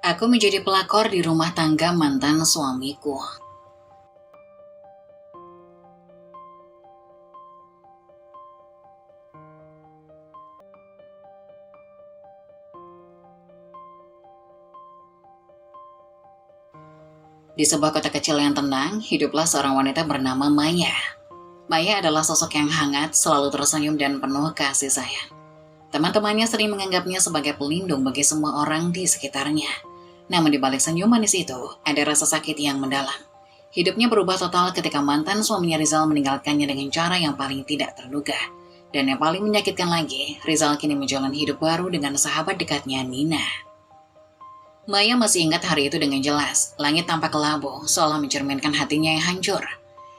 Aku menjadi pelakor di rumah tangga mantan suamiku. Di sebuah kota kecil yang tenang, hiduplah seorang wanita bernama Maya. Maya adalah sosok yang hangat, selalu tersenyum dan penuh kasih sayang. Teman-temannya sering menganggapnya sebagai pelindung bagi semua orang di sekitarnya. Namun di balik senyum manis itu, ada rasa sakit yang mendalam. Hidupnya berubah total ketika mantan suaminya Rizal meninggalkannya dengan cara yang paling tidak terduga. Dan yang paling menyakitkan lagi, Rizal kini menjalani hidup baru dengan sahabat dekatnya Nina. Maya masih ingat hari itu dengan jelas. Langit tampak kelabu, seolah mencerminkan hatinya yang hancur.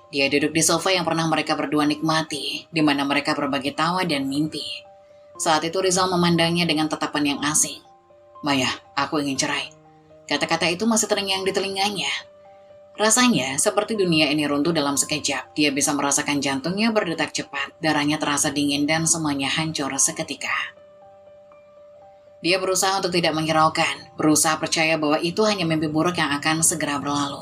Dia duduk di sofa yang pernah mereka berdua nikmati, di mana mereka berbagi tawa dan mimpi. Saat itu Rizal memandangnya dengan tatapan yang asing. "Maya, aku ingin cerai." Kata-kata itu masih terngiang di telinganya. Rasanya seperti dunia ini runtuh dalam sekejap. Dia bisa merasakan jantungnya berdetak cepat, darahnya terasa dingin dan semuanya hancur seketika. Dia berusaha untuk tidak menghiraukan, berusaha percaya bahwa itu hanya mimpi buruk yang akan segera berlalu.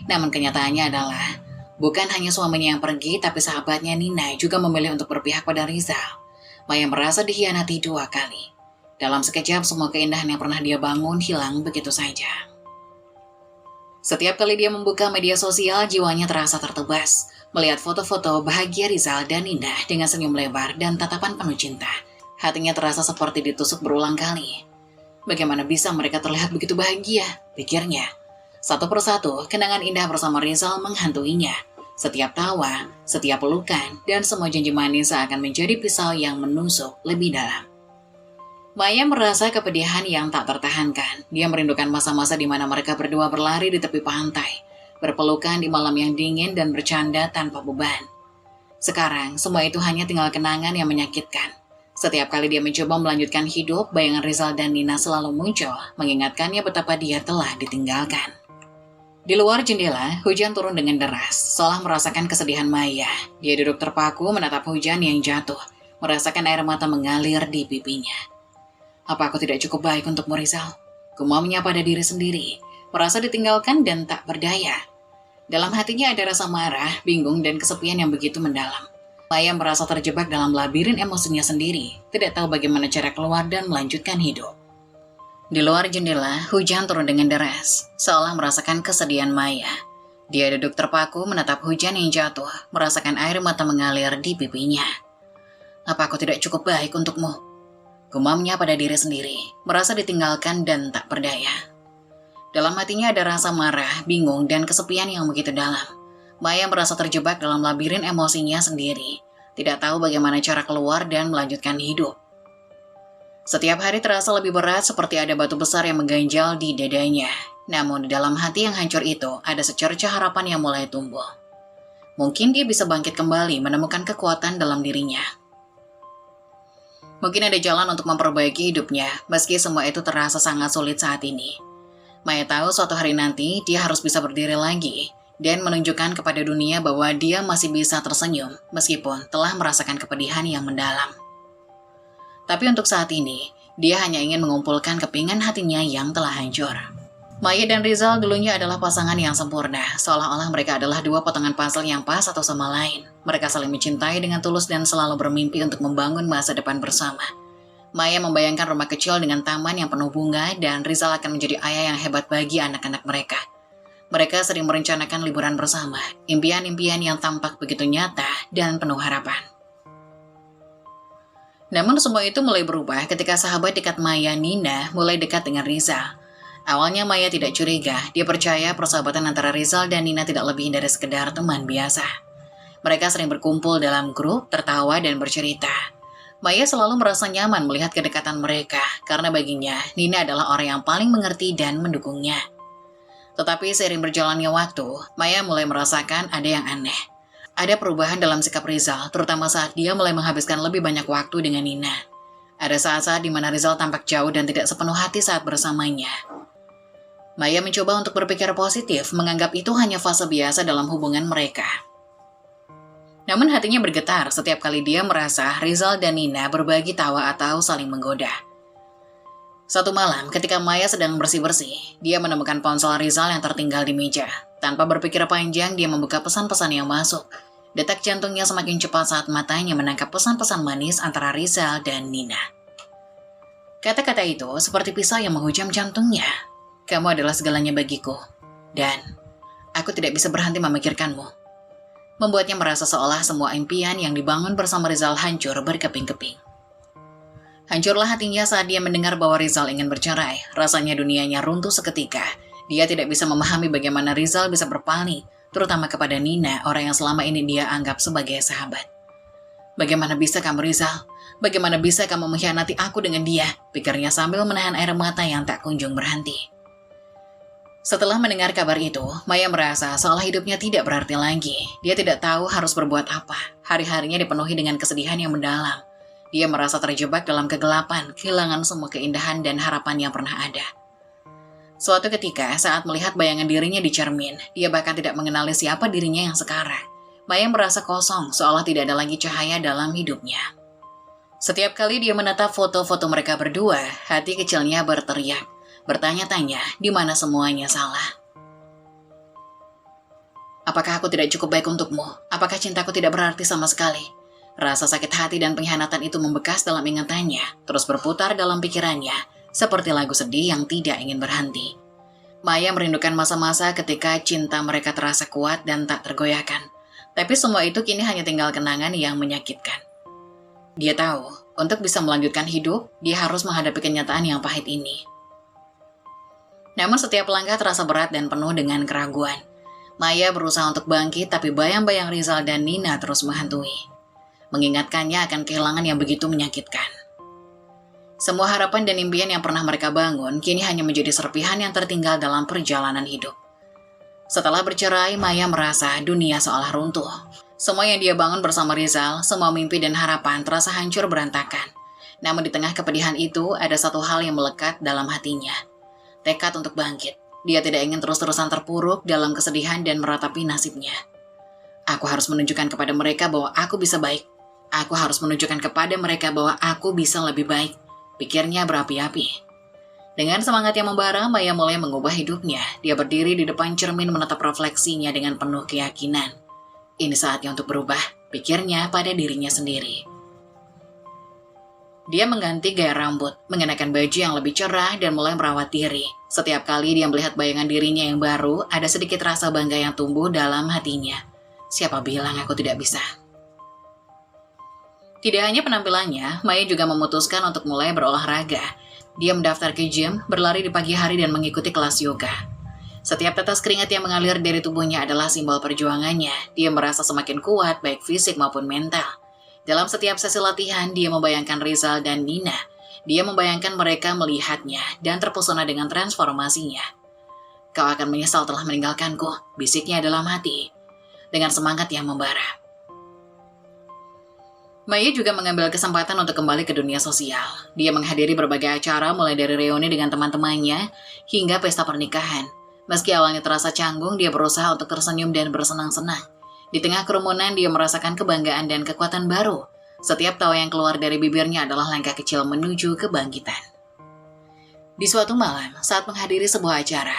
Namun kenyataannya adalah, bukan hanya suaminya yang pergi, tapi sahabatnya Nina juga memilih untuk berpihak pada Rizal. Maya merasa dikhianati 2 kali. Dalam sekejap, semua keindahan yang pernah dia bangun hilang begitu saja. Setiap kali dia membuka media sosial, jiwanya terasa tertebas. Melihat foto-foto bahagia Rizal dan Nina dengan senyum lebar dan tatapan penuh cinta. Hatinya terasa seperti ditusuk berulang kali. Bagaimana bisa mereka terlihat begitu bahagia, pikirnya. Satu persatu, kenangan indah bersama Rizal menghantuinya. Setiap tawa, setiap pelukan, dan semua janji manis akan menjadi pisau yang menusuk lebih dalam. Maya merasa kepedihan yang tak tertahankan. Dia merindukan masa-masa di mana mereka berdua berlari di tepi pantai, berpelukan di malam yang dingin dan bercanda tanpa beban. Sekarang, semua itu hanya tinggal kenangan yang menyakitkan. Setiap kali dia mencoba melanjutkan hidup, bayangan Rizal dan Nina selalu muncul, mengingatkannya betapa dia telah ditinggalkan. Di luar jendela, hujan turun dengan deras, seolah merasakan kesedihan Maya. Dia duduk terpaku menatap hujan yang jatuh, merasakan air mata mengalir di pipinya. "Apa aku tidak cukup baik untukmu, Rizal?" Gumamnya pada diri sendiri, merasa ditinggalkan dan tak berdaya. Dalam hatinya ada rasa marah, bingung, dan kesepian yang begitu mendalam. Maya merasa terjebak dalam labirin emosinya sendiri, tidak tahu bagaimana cara keluar dan melanjutkan hidup. Di luar jendela, hujan turun dengan deras, seolah merasakan kesedihan Maya. Dia duduk terpaku menatap hujan yang jatuh, merasakan air mata mengalir di pipinya. "Apa aku tidak cukup baik untukmu?" Gumamnya pada diri sendiri, merasa ditinggalkan dan tak berdaya. Dalam hatinya ada rasa marah, bingung, dan kesepian yang begitu dalam. Maya merasa terjebak dalam labirin emosinya sendiri, tidak tahu bagaimana cara keluar dan melanjutkan hidup. Setiap hari terasa lebih berat, seperti ada batu besar yang mengganjal di dadanya. Namun di dalam hati yang hancur itu, ada secercah harapan yang mulai tumbuh. Mungkin dia bisa bangkit kembali, menemukan kekuatan dalam dirinya. Mungkin ada jalan untuk memperbaiki hidupnya, meski semua itu terasa sangat sulit saat ini. Maya tahu suatu hari nanti dia harus bisa berdiri lagi dan menunjukkan kepada dunia bahwa dia masih bisa tersenyum meskipun telah merasakan kepedihan yang mendalam. Tapi untuk saat ini, dia hanya ingin mengumpulkan kepingan hatinya yang telah hancur. Maya dan Rizal dulunya adalah pasangan yang sempurna, seolah-olah mereka adalah 2 potongan puzzle yang pas satu sama lain. Mereka saling mencintai dengan tulus dan selalu bermimpi untuk membangun masa depan bersama. Maya membayangkan rumah kecil dengan taman yang penuh bunga dan Rizal akan menjadi ayah yang hebat bagi anak-anak mereka. Mereka sering merencanakan liburan bersama, impian-impian yang tampak begitu nyata dan penuh harapan. Namun semua itu mulai berubah ketika sahabat dekat Maya, Nina, mulai dekat dengan Rizal. Awalnya Maya tidak curiga, dia percaya persahabatan antara Rizal dan Nina tidak lebih dari sekedar teman biasa. Mereka sering berkumpul dalam grup, tertawa dan bercerita. Maya selalu merasa nyaman melihat kedekatan mereka, karena baginya Nina adalah orang yang paling mengerti dan mendukungnya. Tetapi seiring berjalannya waktu, Maya mulai merasakan ada yang aneh. Ada perubahan dalam sikap Rizal, terutama saat dia mulai menghabiskan lebih banyak waktu dengan Nina. Ada saat-saat di mana Rizal tampak jauh dan tidak sepenuh hati saat bersamanya. Maya mencoba untuk berpikir positif, menganggap itu hanya fase biasa dalam hubungan mereka. Namun hatinya bergetar setiap kali dia merasa Rizal dan Nina berbagi tawa atau saling menggoda. Suatu malam, ketika Maya sedang bersih-bersih, dia menemukan ponsel Rizal yang tertinggal di meja. Tanpa berpikir panjang, dia membuka pesan-pesan yang masuk. Detak jantungnya semakin cepat saat matanya menangkap pesan-pesan manis antara Rizal dan Nina. Kata-kata itu seperti pisau yang menghujam jantungnya. Kamu adalah segalanya bagiku, dan aku tidak bisa berhenti memikirkanmu. Membuatnya merasa seolah semua impian yang dibangun bersama Rizal hancur berkeping-keping. Hancurlah hatinya saat dia mendengar bahwa Rizal ingin bercerai. Rasanya dunianya runtuh seketika. Dia tidak bisa memahami bagaimana Rizal bisa berpaling, terutama kepada Nina, orang yang selama ini dia anggap sebagai sahabat. Bagaimana bisa kamu, Rizal? Bagaimana bisa kamu mengkhianati aku dengan dia? Pikirnya sambil menahan air mata yang tak kunjung berhenti. Setelah mendengar kabar itu, Maya merasa seolah hidupnya tidak berarti lagi. Dia tidak tahu harus berbuat apa. Hari-harinya dipenuhi dengan kesedihan yang mendalam. Dia merasa terjebak dalam kegelapan, kehilangan semua keindahan dan harapan yang pernah ada. Suatu ketika, saat melihat bayangan dirinya di cermin, dia bahkan tidak mengenali siapa dirinya yang sekarang. Maya merasa kosong, seolah tidak ada lagi cahaya dalam hidupnya. Setiap kali dia menatap foto-foto mereka berdua, hati kecilnya berteriak, bertanya-tanya di mana semuanya salah. Apakah aku tidak cukup baik untukmu? Apakah cintaku tidak berarti sama sekali? Rasa sakit hati dan pengkhianatan itu membekas dalam ingatannya, terus berputar dalam pikirannya, seperti lagu sedih yang tidak ingin berhenti. Maya merindukan masa-masa ketika cinta mereka terasa kuat dan tak tergoyahkan. Tapi semua itu kini hanya tinggal kenangan yang menyakitkan. Dia tahu, untuk bisa melanjutkan hidup, dia harus menghadapi kenyataan yang pahit ini. Namun setiap langkah terasa berat dan penuh dengan keraguan. Maya berusaha untuk bangkit, tapi bayang-bayang Rizal dan Nina terus menghantui. Mengingatkannya akan kehilangan yang begitu menyakitkan. Semua harapan dan impian yang pernah mereka bangun kini hanya menjadi serpihan yang tertinggal dalam perjalanan hidup. Setelah bercerai, Maya merasa dunia seolah runtuh. Semua yang dia bangun bersama Rizal, semua mimpi dan harapan terasa hancur berantakan. Namun di tengah kepedihan itu, ada satu hal yang melekat dalam hatinya. Tekad untuk bangkit. Dia tidak ingin terus-terusan terpuruk dalam kesedihan dan meratapi nasibnya. Aku harus menunjukkan kepada mereka bahwa aku bisa baik. Aku harus menunjukkan kepada mereka bahwa aku bisa lebih baik. Pikirnya berapi-api. Dengan semangat yang membara, Maya mulai mengubah hidupnya. Dia berdiri di depan cermin menatap refleksinya dengan penuh keyakinan. Ini saatnya untuk berubah, pikirnya pada dirinya sendiri. Dia mengganti gaya rambut, mengenakan baju yang lebih cerah dan mulai merawat diri. Setiap kali dia melihat bayangan dirinya yang baru, ada sedikit rasa bangga yang tumbuh dalam hatinya. Siapa bilang aku tidak bisa? Tidak hanya penampilannya, Maya juga memutuskan untuk mulai berolahraga. Dia mendaftar ke gym, berlari di pagi hari dan mengikuti kelas yoga. Setiap tetes keringat yang mengalir dari tubuhnya adalah simbol perjuangannya. Dia merasa semakin kuat, baik fisik maupun mental. Dalam setiap sesi latihan, dia membayangkan Rizal dan Nina. Dia membayangkan mereka melihatnya dan terpesona dengan transformasinya. Kau akan menyesal telah meninggalkanku, bisiknya dalam hati. Dengan semangat yang membara. Maya juga mengambil kesempatan untuk kembali ke dunia sosial. Dia menghadiri berbagai acara mulai dari reuni dengan teman-temannya hingga pesta pernikahan. Meski awalnya terasa canggung, dia berusaha untuk tersenyum dan bersenang-senang. Di tengah kerumunan, dia merasakan kebanggaan dan kekuatan baru. Setiap tawa yang keluar dari bibirnya adalah langkah kecil menuju kebangkitan. Di suatu malam, saat menghadiri sebuah acara,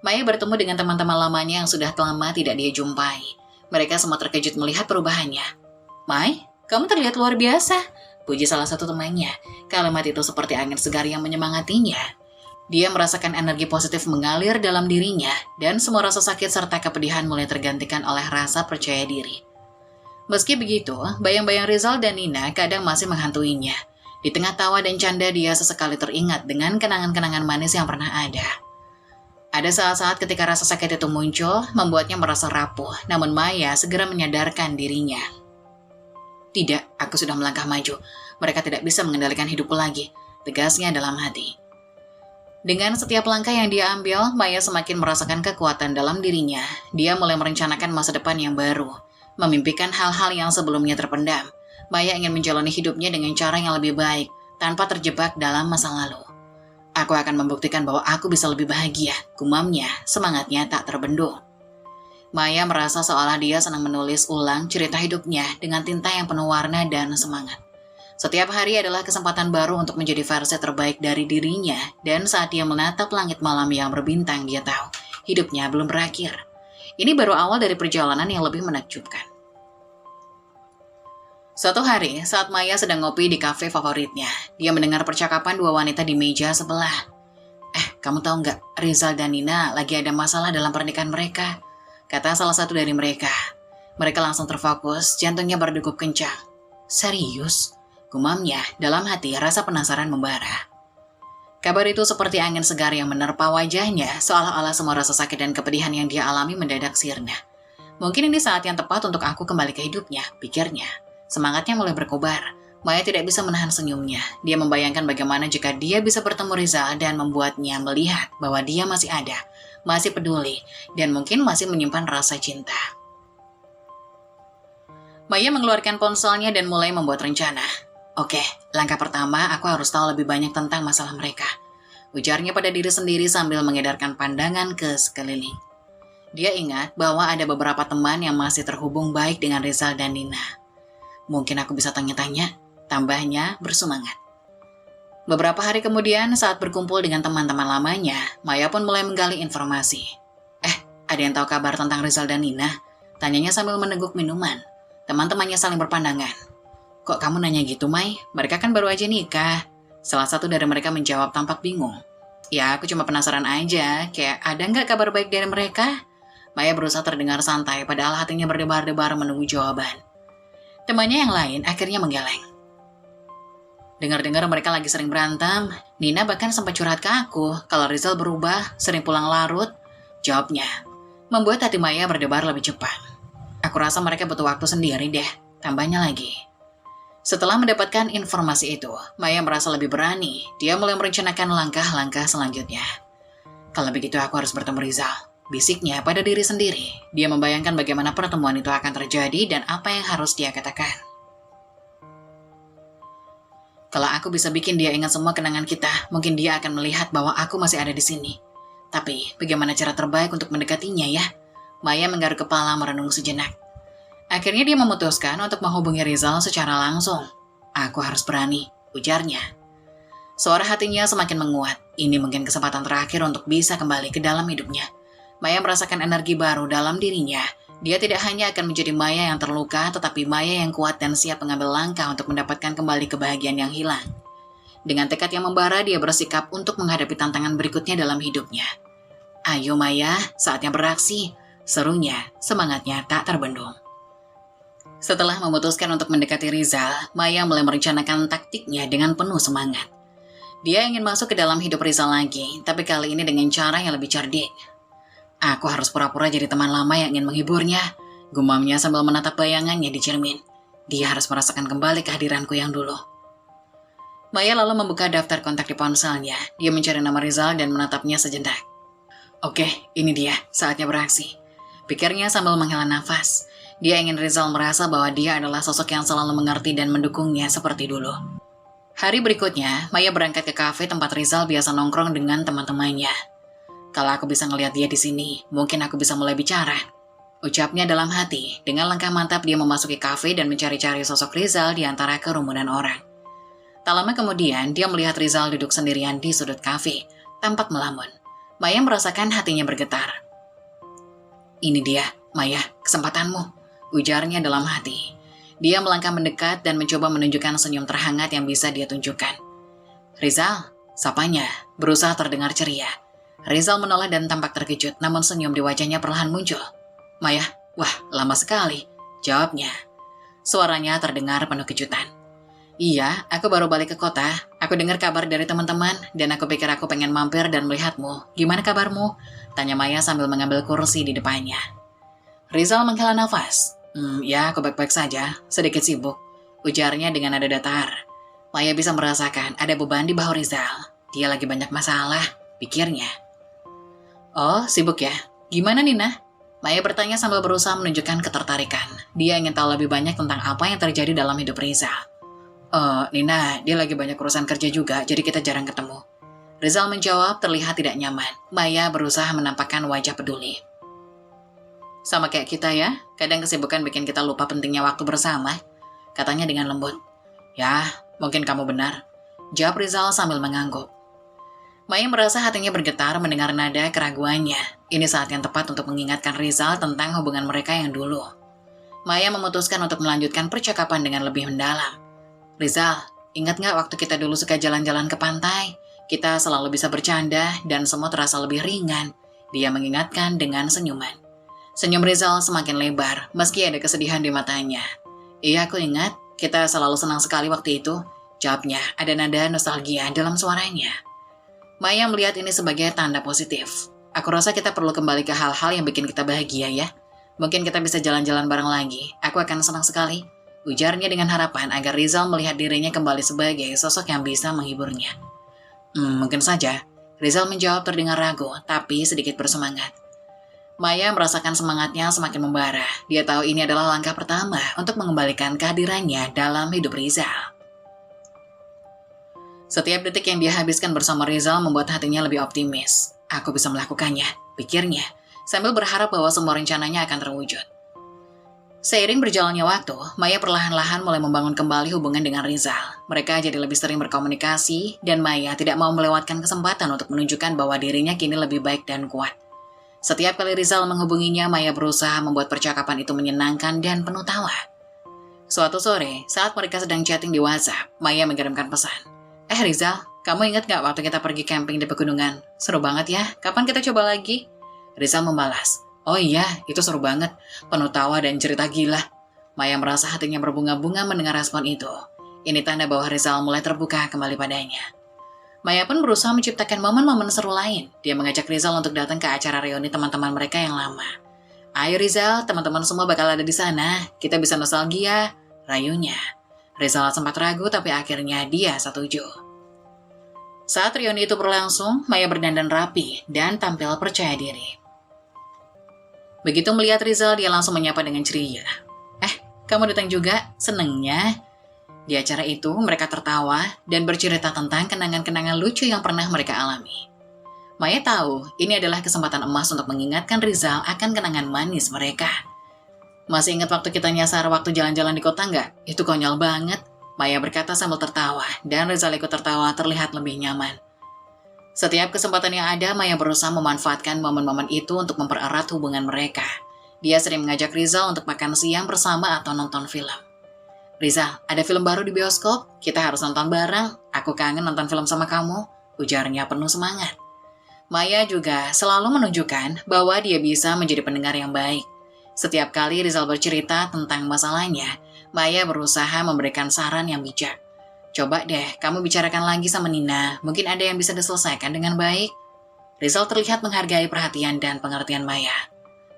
Maya bertemu dengan teman-teman lamanya yang sudah lama tidak dia jumpai. Mereka semua terkejut melihat perubahannya. Mai? Kamu terlihat luar biasa, puji salah satu temannya. Kalimat itu seperti angin segar yang menyemangatinya. Dia merasakan energi positif mengalir dalam dirinya, dan semua rasa sakit serta kepedihan mulai tergantikan oleh rasa percaya diri. Meski begitu, bayang-bayang Rizal dan Nina kadang masih menghantuinya. Di tengah tawa dan canda, dia sesekali teringat dengan kenangan-kenangan manis yang pernah ada. Ada saat-saat ketika rasa sakit itu muncul, membuatnya merasa rapuh, namun Maya segera menyadarkan dirinya. Tidak, aku sudah melangkah maju. Mereka tidak bisa mengendalikan hidupku lagi, tegasnya dalam hati. Dengan setiap langkah yang dia ambil, Maya semakin merasakan kekuatan dalam dirinya. Dia mulai merencanakan masa depan yang baru, memimpikan hal-hal yang sebelumnya terpendam. Maya ingin menjalani hidupnya dengan cara yang lebih baik, tanpa terjebak dalam masa lalu. Aku akan membuktikan bahwa aku bisa lebih bahagia, gumamnya, semangatnya tak terbendung. Maya merasa seolah dia senang menulis ulang cerita hidupnya dengan tinta yang penuh warna dan semangat. Setiap hari adalah kesempatan baru untuk menjadi versi terbaik dari dirinya, dan saat dia menatap langit malam yang berbintang, dia tahu hidupnya belum berakhir. Ini baru awal dari perjalanan yang lebih menakjubkan. Suatu hari, saat Maya sedang ngopi di kafe favoritnya, dia mendengar percakapan dua wanita di meja sebelah. Kamu tahu nggak, Rizal dan Nina lagi ada masalah dalam pernikahan mereka, kata salah satu dari mereka. Mereka langsung terfokus, jantungnya berdegup kencang. Serius? Gumamnya, dalam hati rasa penasaran membara. Kabar itu seperti angin segar yang menerpa wajahnya, seolah-olah semua rasa sakit dan kepedihan yang dia alami mendadak sirna. Mungkin ini saat yang tepat untuk aku kembali ke hidupnya, pikirnya. Semangatnya mulai berkobar. Maya tidak bisa menahan senyumnya. Dia membayangkan bagaimana jika dia bisa bertemu Rizal dan membuatnya melihat bahwa dia masih ada, masih peduli, dan mungkin masih menyimpan rasa cinta. Maya mengeluarkan ponselnya dan mulai membuat rencana. Oke, langkah pertama aku harus tahu lebih banyak tentang masalah mereka, ujarnya pada diri sendiri sambil mengedarkan pandangan ke sekeliling. Dia ingat bahwa ada beberapa teman yang masih terhubung baik dengan Rizal dan Nina. Mungkin aku bisa tanya-tanya, tambahnya bersemangat. Beberapa hari kemudian saat berkumpul dengan teman-teman lamanya, Maya pun mulai menggali informasi. Ada yang tahu kabar tentang Rizal dan Nina? Tanyanya sambil meneguk minuman. Teman-temannya saling berpandangan. Kok kamu nanya gitu, Mai? Mereka kan baru aja nikah. Salah satu dari mereka menjawab tampak bingung. Ya, aku cuma penasaran aja, kayak ada nggak kabar baik dari mereka? Maya berusaha terdengar santai, padahal hatinya berdebar-debar menunggu jawaban. Temannya yang lain akhirnya menggeleng. Dengar-dengar mereka lagi sering berantem. Nina bahkan sempat curhat ke aku kalau Rizal berubah, sering pulang larut. Jawabnya membuat hati Maya berdebar lebih cepat. Aku rasa mereka butuh waktu sendiri deh, tambahnya lagi. Setelah mendapatkan informasi itu, Maya merasa lebih berani. Dia mulai merencanakan langkah-langkah selanjutnya. Kalau begitu aku harus bertemu Rizal, bisiknya pada diri sendiri. Dia membayangkan bagaimana pertemuan itu akan terjadi dan apa yang harus dia katakan. Kalau aku bisa bikin dia ingat semua kenangan kita, mungkin dia akan melihat bahwa aku masih ada di sini. Tapi, bagaimana cara terbaik untuk mendekatinya ya? Maya menggaruk kepala merenung sejenak. Akhirnya dia memutuskan untuk menghubungi Rizal secara langsung. Aku harus berani, ujarnya. Suara hatinya semakin menguat. Ini mungkin kesempatan terakhir untuk bisa kembali ke dalam hidupnya. Maya merasakan energi baru dalam dirinya. Dia tidak hanya akan menjadi Maya yang terluka, tetapi Maya yang kuat dan siap mengambil langkah untuk mendapatkan kembali kebahagiaan yang hilang. Dengan tekad yang membara, dia bersikap untuk menghadapi tantangan berikutnya dalam hidupnya. Ayo Maya, saatnya beraksi, serunya, semangatnya tak terbendung. Setelah memutuskan untuk mendekati Rizal, Maya mulai merencanakan taktiknya dengan penuh semangat. Dia ingin masuk ke dalam hidup Rizal lagi, tapi kali ini dengan cara yang lebih cerdik. Aku harus pura-pura jadi teman lama yang ingin menghiburnya, gumamnya sambil menatap bayangannya di cermin. Dia harus merasakan kembali kehadiranku yang dulu. Maya lalu membuka daftar kontak di ponselnya. Dia mencari nama Rizal dan menatapnya sejenak. Oke, ini dia, saatnya beraksi, pikirnya sambil menghela nafas. Dia ingin Rizal merasa bahwa dia adalah sosok yang selalu mengerti dan mendukungnya seperti dulu. Hari berikutnya, Maya berangkat ke kafe tempat Rizal biasa nongkrong dengan teman-temannya. Kalau aku bisa ngelihat dia di sini, mungkin aku bisa mulai bicara, ucapnya dalam hati. Dengan langkah mantap dia memasuki kafe dan mencari-cari sosok Rizal di antara kerumunan orang. Tak lama kemudian, dia melihat Rizal duduk sendirian di sudut kafe, tampak melamun. Maya merasakan hatinya bergetar. Ini dia, Maya, kesempatanmu, ujarnya dalam hati. Dia melangkah mendekat dan mencoba menunjukkan senyum terhangat yang bisa dia tunjukkan. Rizal, sapanya, berusaha terdengar ceria. Rizal menoleh dan tampak terkejut, namun senyum di wajahnya perlahan muncul. Maya, wah, lama sekali, jawabnya. Suaranya terdengar penuh kejutan. Iya, aku baru balik ke kota. Aku dengar kabar dari teman-teman, dan aku pikir aku pengen mampir dan melihatmu. Gimana kabarmu? Tanya Maya sambil mengambil kursi di depannya. Rizal menghela nafas. Ya, aku baik-baik saja, sedikit sibuk, ujarnya dengan nada datar. Maya bisa merasakan ada beban di bahu Rizal. Dia lagi banyak masalah, pikirnya. Oh, sibuk ya? Gimana Nina? Maya bertanya sambil berusaha menunjukkan ketertarikan. Dia ingin tahu lebih banyak tentang apa yang terjadi dalam hidup Rizal. Nina, dia lagi banyak urusan kerja juga, jadi kita jarang ketemu. Rizal menjawab terlihat tidak nyaman. Maya berusaha menampakkan wajah peduli. Sama kayak kita ya, kadang kesibukan bikin kita lupa pentingnya waktu bersama, katanya dengan lembut. Ya, Mungkin kamu benar, jawab Rizal sambil mengangguk. Maya merasa hatinya bergetar mendengar nada keraguannya. Ini saat yang tepat untuk mengingatkan Rizal tentang hubungan mereka yang dulu. Maya memutuskan untuk melanjutkan percakapan dengan lebih mendalam. Rizal, ingat nggak waktu kita dulu suka jalan-jalan ke pantai? Kita selalu bisa bercanda dan semua terasa lebih ringan. Dia mengingatkan dengan senyuman. Senyum Rizal semakin lebar meski ada kesedihan di matanya. Iya, aku ingat. Kita selalu senang sekali waktu itu. Jawabnya, ada nada nostalgia dalam suaranya. Maya melihat ini sebagai tanda positif. Aku rasa kita perlu kembali ke hal-hal yang bikin kita bahagia ya. Mungkin kita bisa jalan-jalan bareng lagi. Aku akan senang sekali. Ujarnya dengan harapan agar Rizal melihat dirinya kembali sebagai sosok yang bisa menghiburnya. Mungkin saja. Rizal menjawab terdengar ragu, tapi sedikit bersemangat. Maya merasakan semangatnya semakin membara. Dia tahu ini adalah langkah pertama untuk mengembalikan kehadirannya dalam hidup Rizal. Setiap detik yang dia habiskan bersama Rizal membuat hatinya lebih optimis. Aku bisa melakukannya, pikirnya, sambil berharap bahwa semua rencananya akan terwujud. Seiring berjalannya waktu, Maya perlahan-lahan mulai membangun kembali hubungan dengan Rizal. Mereka jadi lebih sering berkomunikasi, dan Maya tidak mau melewatkan kesempatan untuk menunjukkan bahwa dirinya kini lebih baik dan kuat. Setiap kali Rizal menghubunginya, Maya berusaha membuat percakapan itu menyenangkan dan penuh tawa. Suatu sore, saat mereka sedang chatting di WhatsApp, Maya mengirimkan pesan. Rizal, kamu ingat gak waktu kita pergi camping di pegunungan? Seru banget ya, kapan kita coba lagi? Rizal membalas, oh iya, itu seru banget, penuh tawa dan cerita gila. Maya merasa hatinya berbunga-bunga mendengar respon itu. Ini tanda bahwa Rizal mulai terbuka kembali padanya. Maya pun berusaha menciptakan momen-momen seru lain. Dia mengajak Rizal untuk datang ke acara reuni teman-teman mereka yang lama. Ayo Rizal, teman-teman semua bakal ada di sana, kita bisa nostalgia, rayunya. Rizal sempat ragu tapi akhirnya dia setuju. Saat reuni itu berlangsung, Maya berdandan rapi dan tampil percaya diri. Begitu melihat Rizal, dia langsung menyapa dengan ceria. Kamu datang juga? Senengnya. Di acara itu, mereka tertawa dan bercerita tentang kenangan-kenangan lucu yang pernah mereka alami. Maya tahu, ini adalah kesempatan emas untuk mengingatkan Rizal akan kenangan manis mereka. Masih ingat waktu kita nyasar waktu jalan-jalan di kota nggak? Itu konyol banget. Maya berkata sambil tertawa, dan Rizal ikut tertawa terlihat lebih nyaman. Setiap kesempatan yang ada, Maya berusaha memanfaatkan momen-momen itu untuk mempererat hubungan mereka. Dia sering mengajak Rizal untuk makan siang bersama atau nonton film. Rizal, ada film baru di bioskop, kita harus nonton bareng, aku kangen nonton film sama kamu, ujarnya penuh semangat. Maya juga selalu menunjukkan bahwa dia bisa menjadi pendengar yang baik. Setiap kali Rizal bercerita tentang masalahnya, Maya berusaha memberikan saran yang bijak. Coba deh, kamu bicarakan lagi sama Nina, mungkin ada yang bisa diselesaikan dengan baik. Rizal terlihat menghargai perhatian dan pengertian Maya.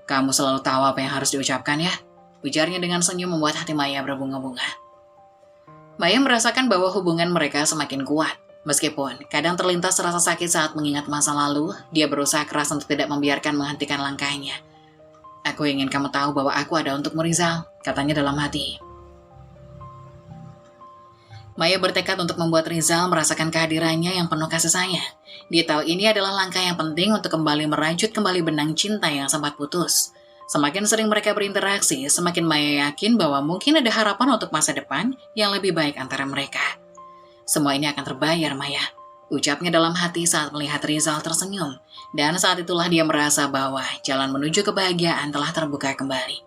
Kamu selalu tahu apa yang harus diucapkan ya? Ujarnya dengan senyum membuat hati Maya berbunga-bunga. Maya merasakan bahwa hubungan mereka semakin kuat. Meskipun kadang terlintas rasa sakit saat mengingat masa lalu, dia berusaha keras untuk tidak membiarkan menghentikan langkahnya. Aku ingin kamu tahu bahwa aku ada untukmu Rizal, katanya dalam hati. Maya bertekad untuk membuat Rizal merasakan kehadirannya yang penuh kasih sayang. Dia tahu ini adalah langkah yang penting untuk kembali merajut kembali benang cinta yang sempat putus. Semakin sering mereka berinteraksi, semakin Maya yakin bahwa mungkin ada harapan untuk masa depan yang lebih baik antara mereka. Semua ini akan terbayar, Maya, ucapnya dalam hati saat melihat Rizal tersenyum. Dan saat itulah dia merasa bahwa jalan menuju kebahagiaan telah terbuka kembali.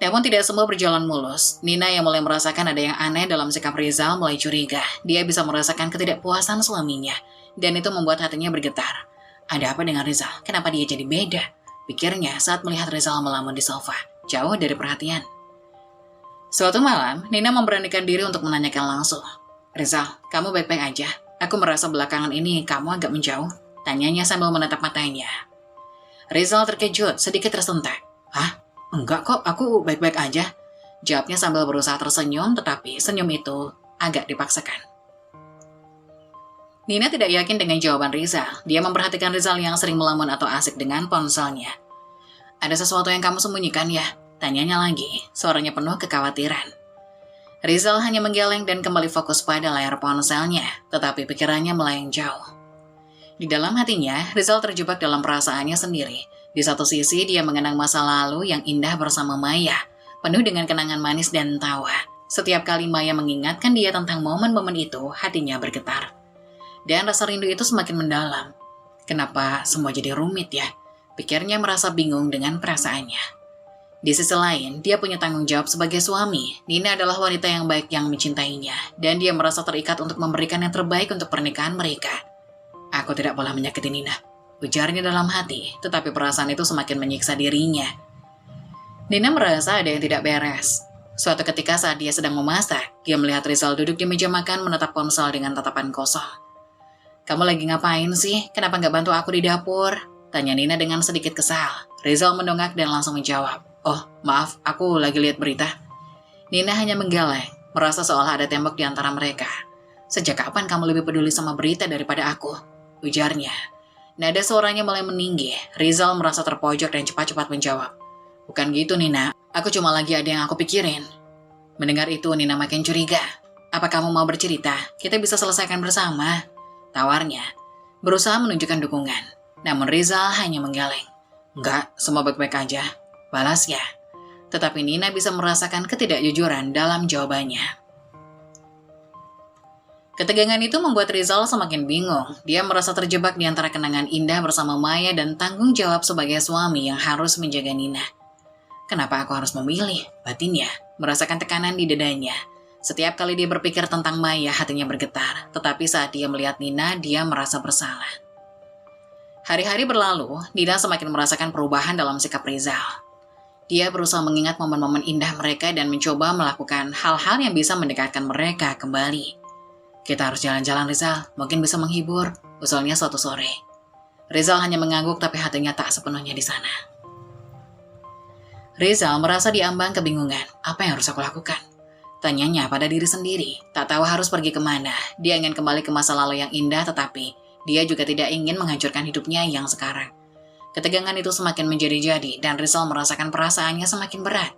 Namun tidak semua berjalan mulus. Nina yang mulai merasakan ada yang aneh dalam sikap Rizal mulai curiga. Dia bisa merasakan ketidakpuasan suaminya. Dan itu membuat hatinya bergetar. Ada apa dengan Rizal? Kenapa dia jadi beda? Pikirnya saat melihat Rizal melamun di sofa, jauh dari perhatian. Suatu malam, Nina memberanikan diri untuk menanyakan langsung. Rizal, kamu baik-baik aja? Aku merasa belakangan ini kamu agak menjauh. Tanyanya sambil menatap matanya. Rizal terkejut, sedikit tersentak. Hah? Enggak kok, aku baik-baik aja. Jawabnya sambil berusaha tersenyum, tetapi senyum itu agak dipaksakan. Nina tidak yakin dengan jawaban Rizal. Dia memperhatikan Rizal yang sering melamun atau asik dengan ponselnya. Ada sesuatu yang kamu sembunyikan ya? Tanyanya lagi, suaranya penuh kekhawatiran. Rizal hanya menggeleng dan kembali fokus pada layar ponselnya, tetapi pikirannya melayang jauh. Di dalam hatinya, Rizal terjebak dalam perasaannya sendiri. Di satu sisi, dia mengenang masa lalu yang indah bersama Maya, penuh dengan kenangan manis dan tawa. Setiap kali Maya mengingatkan dia tentang momen-momen itu, hatinya bergetar. Dan rasa rindu itu semakin mendalam. Kenapa semua jadi rumit ya? Pikirnya merasa bingung dengan perasaannya. Di sisi lain, dia punya tanggung jawab sebagai suami. Nina adalah wanita yang baik yang mencintainya, dan dia merasa terikat untuk memberikan yang terbaik untuk pernikahan mereka. Aku tidak boleh menyakiti Nina, ujarnya dalam hati, tetapi perasaan itu semakin menyiksa dirinya. Nina merasa ada yang tidak beres. Suatu ketika saat dia sedang memasak, dia melihat Rizal duduk di meja makan menatap ponsel dengan tatapan kosong. "Kamu lagi ngapain sih? Kenapa nggak bantu aku di dapur?" tanya Nina dengan sedikit kesal. Rizal mendongak dan langsung menjawab, "Oh, maaf, aku lagi lihat berita." Nina hanya menggeleng, merasa seolah ada tembok di antara mereka. "Sejak kapan kamu lebih peduli sama berita daripada aku?" ujarnya. Nada suaranya mulai meninggi. Rizal merasa terpojok dan cepat-cepat menjawab, "Bukan gitu, Nina. Aku cuma lagi ada yang aku pikirin." Mendengar itu, Nina makin curiga. "Apa kamu mau bercerita? Kita bisa selesaikan bersama," tawarnya. Berusaha menunjukkan dukungan. Namun Rizal hanya menggeleng. "Enggak, semua baik-baik aja," balasnya. Tetapi Nina bisa merasakan ketidakjujuran dalam jawabannya. Ketegangan itu membuat Rizal semakin bingung. Dia merasa terjebak di antara kenangan indah bersama Maya dan tanggung jawab sebagai suami yang harus menjaga Nina. "Kenapa aku harus memilih?" batinnya, merasakan tekanan di dadanya. Setiap kali dia berpikir tentang Maya, hatinya bergetar. Tetapi saat dia melihat Nina, dia merasa bersalah. Hari-hari berlalu, Nina semakin merasakan perubahan dalam sikap Rizal. Dia berusaha mengingat momen-momen indah mereka dan mencoba melakukan hal-hal yang bisa mendekatkan mereka kembali. "Kita harus jalan-jalan, Rizal, mungkin bisa menghibur," usulnya suatu sore. Rizal hanya mengangguk tapi hatinya tak sepenuhnya di sana. Rizal merasa diambang kebingungan. Apa yang harus aku lakukan? Tanyanya pada diri sendiri. Tak tahu harus pergi kemana. Dia ingin kembali ke masa lalu yang indah, tetapi dia juga tidak ingin menghancurkan hidupnya yang sekarang. Ketegangan itu semakin menjadi-jadi dan Rizal merasakan perasaannya semakin berat.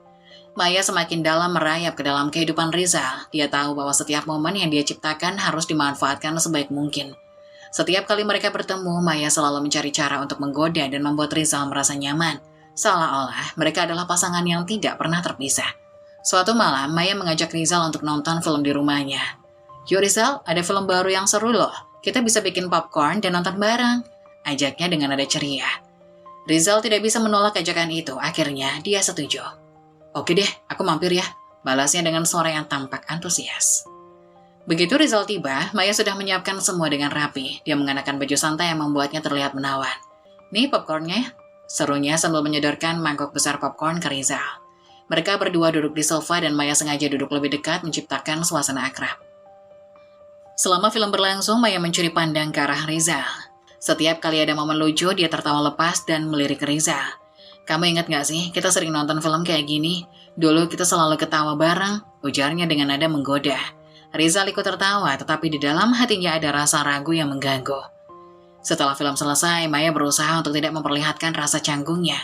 Maya semakin dalam merayap ke dalam kehidupan Rizal. Dia tahu bahwa setiap momen yang dia ciptakan harus dimanfaatkan sebaik mungkin. Setiap kali mereka bertemu, Maya selalu mencari cara untuk menggoda dan membuat Rizal merasa nyaman. Seolah-olah mereka adalah pasangan yang tidak pernah terpisah. Suatu malam, Maya mengajak Rizal untuk nonton film di rumahnya. "Yuk Rizal, ada film baru yang seru loh. Kita bisa bikin popcorn dan nonton bareng," ajaknya dengan nada ceria. Rizal tidak bisa menolak ajakan itu. Akhirnya, dia setuju. "Oke deh, aku mampir ya," balasnya dengan suara yang tampak antusias. Begitu Rizal tiba, Maya sudah menyiapkan semua dengan rapi. Dia mengenakan baju santai yang membuatnya terlihat menawan. "Nih popcornnya," serunya sambil menyodorkan mangkok besar popcorn ke Rizal. Mereka berdua duduk di sofa dan Maya sengaja duduk lebih dekat menciptakan suasana akrab. Selama film berlangsung, Maya mencuri pandang ke arah Rizal. Setiap kali ada momen lucu, dia tertawa lepas dan melirik Rizal. "Kamu ingat gak sih, kita sering nonton film kayak gini? Dulu kita selalu ketawa bareng," ujarnya dengan nada menggoda. Rizal ikut tertawa, tetapi di dalam hatinya ada rasa ragu yang mengganggu. Setelah film selesai, Maya berusaha untuk tidak memperlihatkan rasa canggungnya.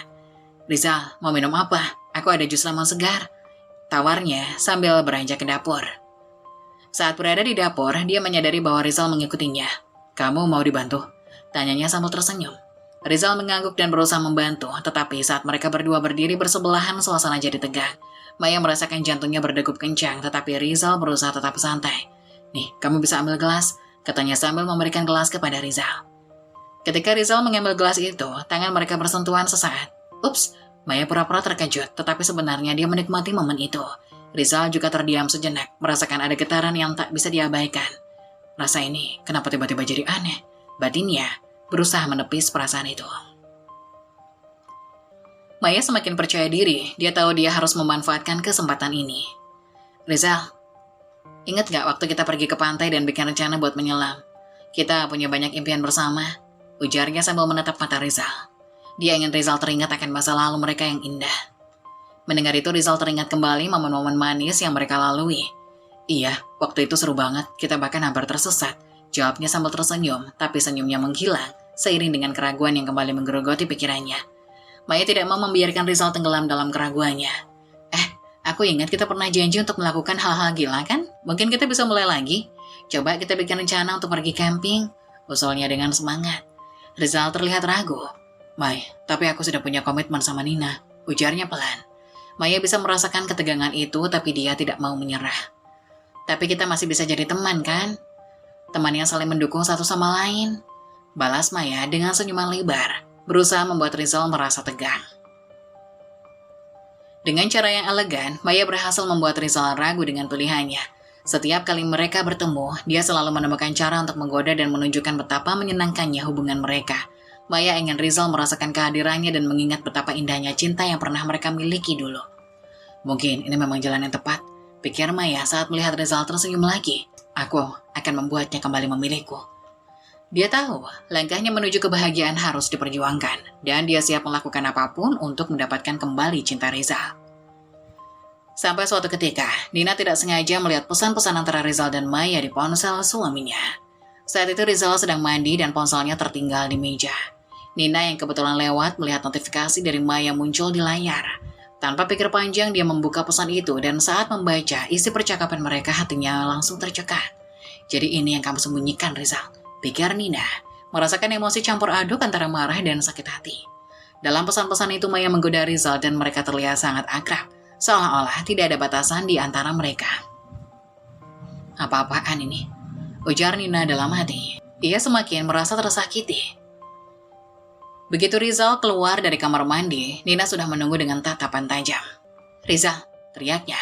"Rizal, mau minum apa? Aku ada jus lemon segar," tawarnya sambil beranjak ke dapur. Saat berada di dapur, dia menyadari bahwa Rizal mengikutinya. "Kamu mau dibantu?" tanyanya sambil tersenyum. Rizal mengangguk dan berusaha membantu, tetapi saat mereka berdua berdiri bersebelahan, suasana jadi tegang. Maya merasakan jantungnya berdegup kencang, tetapi Rizal berusaha tetap santai. "Nih, kamu bisa ambil gelas," katanya sambil memberikan gelas kepada Rizal. Ketika Rizal mengambil gelas itu, tangan mereka bersentuhan sesaat. Ups, Maya pura-pura terkejut, tetapi sebenarnya dia menikmati momen itu. Rizal juga terdiam sejenak, merasakan ada getaran yang tak bisa diabaikan. Rasa ini, kenapa tiba-tiba jadi aneh? Batinnya berusaha menepis perasaan itu. Maya semakin percaya diri, dia tahu dia harus memanfaatkan kesempatan ini. "Rizal, ingat gak waktu kita pergi ke pantai dan bikin rencana buat menyelam? Kita punya banyak impian bersama," ujarnya sambil menatap mata Rizal. Dia ingin Rizal teringat akan masa lalu mereka yang indah. Mendengar itu, Rizal teringat kembali momen-momen manis yang mereka lalui. "Iya, waktu itu seru banget, kita bahkan hampir tersesat," jawabnya sambil tersenyum, tapi senyumnya menghilang seiring dengan keraguan yang kembali menggerogoti pikirannya. Maya tidak mau membiarkan Rizal tenggelam dalam keraguannya. Aku ingat kita pernah janji untuk melakukan hal-hal gila kan? Mungkin kita bisa mulai lagi. Coba kita bikin rencana untuk pergi camping," usulnya dengan semangat. Rizal terlihat ragu. "May, tapi aku sudah punya komitmen sama Nina," ujarnya pelan. Maya bisa merasakan ketegangan itu, tapi dia tidak mau menyerah. Tapi kita masih bisa jadi teman, kan? Teman yang saling mendukung satu sama lain. Balas Maya dengan senyuman lebar, berusaha membuat Rizal merasa tegang. Dengan cara yang elegan, Maya berhasil membuat Rizal ragu dengan pilihannya. Setiap kali mereka bertemu, dia selalu menemukan cara untuk menggoda dan menunjukkan betapa menyenangkannya hubungan mereka. Maya ingin Rizal merasakan kehadirannya dan mengingat betapa indahnya cinta yang pernah mereka miliki dulu. Mungkin ini memang jalan yang tepat, pikir Maya saat melihat Rizal tersenyum lagi. Aku akan membuatnya kembali memilihku. Dia tahu, langkahnya menuju kebahagiaan harus diperjuangkan, dan dia siap melakukan apapun untuk mendapatkan kembali cinta Rizal. Sampai suatu ketika, Nina tidak sengaja melihat pesan-pesan antara Rizal dan Maya di ponsel suaminya. Saat itu Rizal sedang mandi dan ponselnya tertinggal di meja. Nina yang kebetulan lewat melihat notifikasi dari Maya muncul di layar. Tanpa pikir panjang, dia membuka pesan itu dan saat membaca isi percakapan mereka, hatinya langsung tercekat. Jadi ini yang kamu sembunyikan, Rizal, pikir Nina, merasakan emosi campur aduk antara marah dan sakit hati. Dalam pesan-pesan itu Maya menggoda Rizal dan mereka terlihat sangat akrab, seolah-olah tidak ada batasan di antara mereka. Apa-apaan ini? Ujar Nina dalam hati. Ia semakin merasa tersakiti. Begitu Rizal keluar dari kamar mandi, Nina sudah menunggu dengan tatapan tajam. Rizal, teriaknya.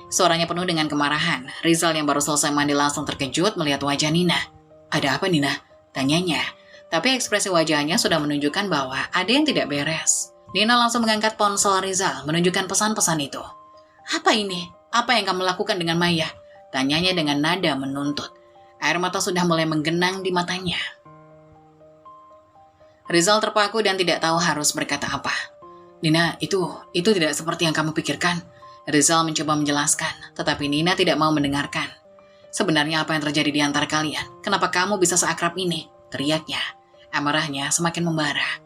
Suaranya penuh dengan kemarahan. Rizal yang baru selesai mandi langsung terkejut melihat wajah Nina. Ada apa, Nina? Tanyanya. Tapi ekspresi wajahnya sudah menunjukkan bahwa ada yang tidak beres. Nina langsung mengangkat ponsel Rizal menunjukkan pesan-pesan itu. Apa ini? Apa yang kamu lakukan dengan Maya? Tanyanya dengan nada menuntut. Air mata sudah mulai menggenang di matanya. Rizal terpaku dan tidak tahu harus berkata apa. Nina, itu tidak seperti yang kamu pikirkan. Rizal mencoba menjelaskan, tetapi Nina tidak mau mendengarkan. Sebenarnya apa yang terjadi di antara kalian? Kenapa kamu bisa seakrab ini? Teriaknya. Amarahnya semakin membara.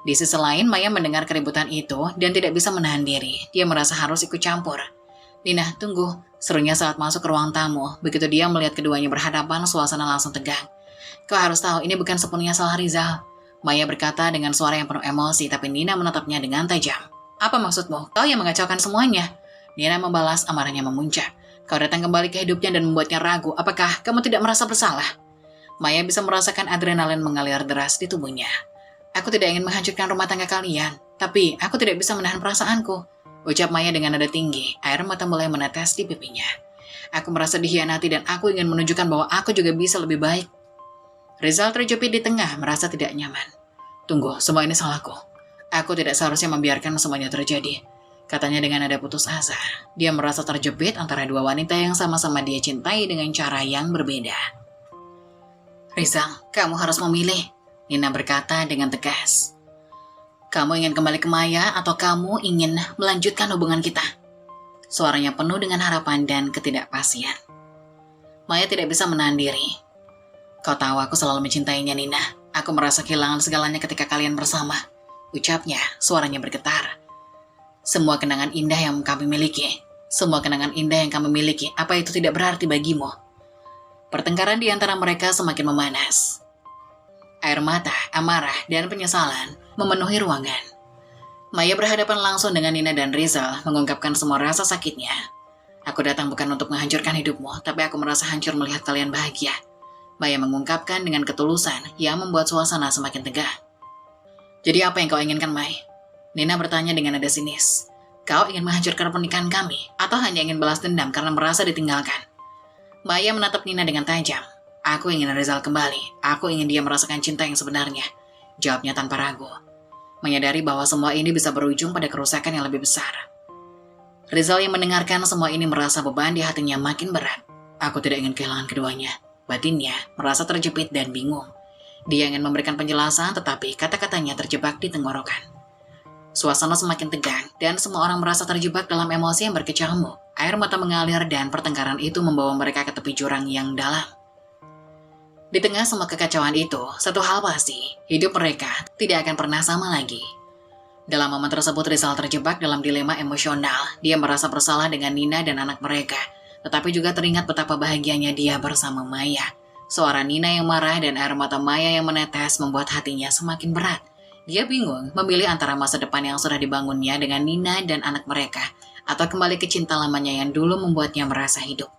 Di sisi lain, Maya mendengar keributan itu dan tidak bisa menahan diri. Dia merasa harus ikut campur. Nina, tunggu, serunya saat masuk ke ruang tamu. Begitu dia melihat keduanya berhadapan, suasana langsung tegang. Kau harus tahu, ini bukan sepenuhnya salah Rizal. Maya berkata dengan suara yang penuh emosi, tapi Nina menatapnya dengan tajam. Apa maksudmu? Kau yang mengacaukan semuanya. Nina membalas, amarahnya memuncak. Kau datang kembali ke hidupnya dan membuatnya ragu. Apakah kamu tidak merasa bersalah? Maya bisa merasakan adrenalin mengalir deras di tubuhnya. Aku tidak ingin menghancurkan rumah tangga kalian, tapi aku tidak bisa menahan perasaanku. Ucap Maya dengan nada tinggi, air mata mulai menetes di pipinya. Aku merasa dikhianati dan aku ingin menunjukkan bahwa aku juga bisa lebih baik. Rizal terjepit di tengah, merasa tidak nyaman. Tunggu, semua ini salahku. Aku tidak seharusnya membiarkan semuanya terjadi. Katanya dengan nada putus asa. Dia merasa terjepit antara dua wanita yang sama-sama dia cintai dengan cara yang berbeda. Rizal, kamu harus memilih. Nina berkata dengan tegas. Kamu ingin kembali ke Maya atau kamu ingin melanjutkan hubungan kita? Suaranya penuh dengan harapan dan ketidakpastian. Maya tidak bisa menahan diri. Kau tahu aku selalu mencintainya, Nina. Aku merasa kehilangan segalanya ketika kalian bersama. Ucapnya, suaranya bergetar. Semua kenangan indah yang kami miliki. Semua kenangan indah yang kami miliki. Apa itu tidak berarti bagimu? Pertengkaran di antara mereka semakin memanas. Air mata, amarah, dan penyesalan memenuhi ruangan. Maya berhadapan langsung dengan Nina dan Rizal, mengungkapkan semua rasa sakitnya. Aku datang bukan untuk menghancurkan hidupmu, tapi aku merasa hancur melihat kalian bahagia. Maya mengungkapkan dengan ketulusan yang membuat suasana semakin tegang. Jadi apa yang kau inginkan, Mai? Nina bertanya dengan nada sinis. Kau ingin menghancurkan pernikahan kami, atau hanya ingin balas dendam karena merasa ditinggalkan? Maya menatap Nina dengan tajam. Aku ingin Rizal kembali. Aku ingin dia merasakan cinta yang sebenarnya. Jawabnya tanpa ragu. Menyadari bahwa semua ini bisa berujung pada kerusakan yang lebih besar. Rizal yang mendengarkan semua ini merasa beban di hatinya makin berat. Aku tidak ingin kehilangan keduanya. Batinnya merasa terjepit dan bingung. Dia ingin memberikan penjelasan tetapi kata-katanya terjebak di tenggorokan. Suasana semakin tegang dan semua orang merasa terjebak dalam emosi yang berkecamuk. Air mata mengalir dan pertengkaran itu membawa mereka ke tepi jurang yang dalam. Di tengah semua kekacauan itu, satu hal pasti, hidup mereka tidak akan pernah sama lagi. Dalam momen tersebut Rizal terjebak dalam dilema emosional. Dia merasa bersalah dengan Nina dan anak mereka. Tetapi juga teringat betapa bahagianya dia bersama Maya. Suara Nina yang marah dan air mata Maya yang menetes membuat hatinya semakin berat. Dia bingung memilih antara masa depan yang sudah dibangunnya dengan Nina dan anak mereka, atau kembali ke cinta lamanya yang dulu membuatnya merasa hidup.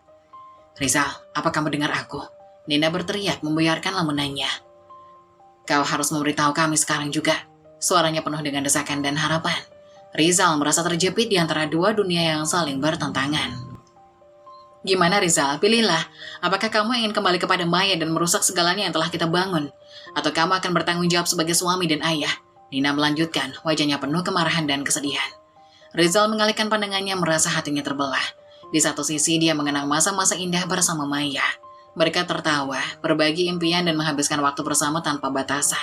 Rizal, apa kamu dengar aku? Nina berteriak membuyarkan lamunannya. Kau harus memberitahu kami sekarang juga. Suaranya penuh dengan desakan dan harapan. Rizal merasa terjepit di antara dua dunia yang saling bertentangan. Gimana Rizal, pilihlah. Apakah kamu ingin kembali kepada Maya dan merusak segalanya yang telah kita bangun? Atau kamu akan bertanggung jawab sebagai suami dan ayah? Nina melanjutkan, wajahnya penuh kemarahan dan kesedihan. Rizal mengalihkan pandangannya merasa hatinya terbelah. Di satu sisi dia mengenang masa-masa indah bersama Maya. Mereka tertawa, berbagi impian dan menghabiskan waktu bersama tanpa batasan.